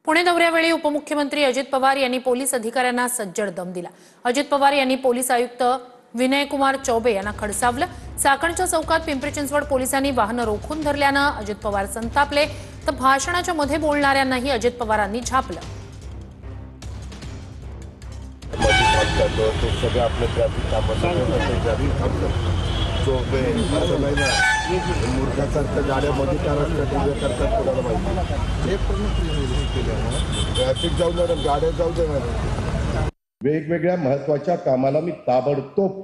पुणे दौऱ्यावेळी उपमुख्यमंत्री अजित पवार यांनी पोलीस अधिकाऱ्यांना सज्जड दम दिला। अजित पवार यांनी पोलीस आयुक्त विनयकुमार चौबे यांना खडसावलं। चाकणच्या चौकात पिंपरी चिंचवड पोलिसांनी वाहनं रोखून धरल्यानं अजित पवार संतापले, तर भाषणाच्या मध्ये बोलणाऱ्यांनाही अजित पवारांनी झापलं। वेगवेगळ्या महत्त्वाच्या कामाला मी ताबडतोब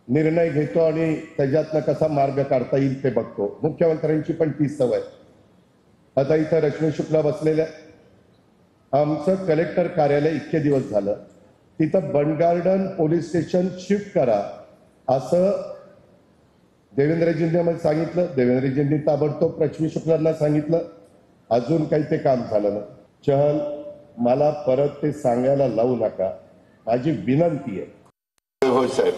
निर्णय घेतो आणि त्याच्यातनं कसा मार्ग काढता येईल ते बघतो। मुख्यमंत्र्यांची पण ती सवय। आता इथं रश्मी शुक्ला बसलेल्या, आमचं कलेक्टर कार्यालय इतके दिवस झालं, तिथं बंड गार्डन पोलीस स्टेशन शिफ्ट करा असं देवेंद्रजींनी मला सांगितलं। देवेंद्रजींनी ताबडतोब रश्मी शुक्लांना सांगितलं, अजून काही ते काम झालं ना। चहल, मला परत ते सांगायला लावू नका, माझी विनंती आहे। हो साहेब,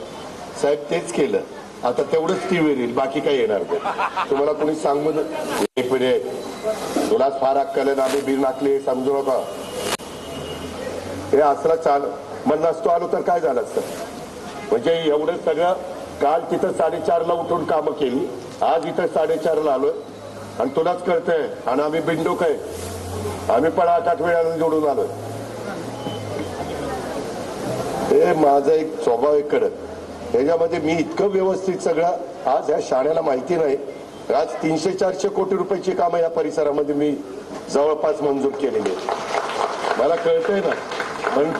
साहेब तेच केलं, आता तेवढंच टीव्ही येईल, बाकी काही येणार नाही। तुम्हाला कोणी सांगू एक मिनिट, तुलाच फार अक्कल आहे ना, आम्ही बिल नाकली समजू नका। हे असला चाल मग नसतो आलो तर काय झालं असतं? म्हणजे एवढं सगळं काल तिथं 4:30ला उठून कामं केली, आज इथं 4:30ला आलोय आणि तुलाच कळतंय। आणि आम्ही बिंडूक आहे, आम्ही पण 8-8 वेळानं जोडून आलोय। हे माझा एक स्वभाव आहे कडक, त्याच्यामध्ये मी इतकं व्यवस्थित सगळं, आज ह्या शाळेला माहिती नाही, आज 300-400 कोटी रुपयाची कामं या परिसरामध्ये मी जवळपास मंजूर केलेली आहेत। मला कळतंय ना, पण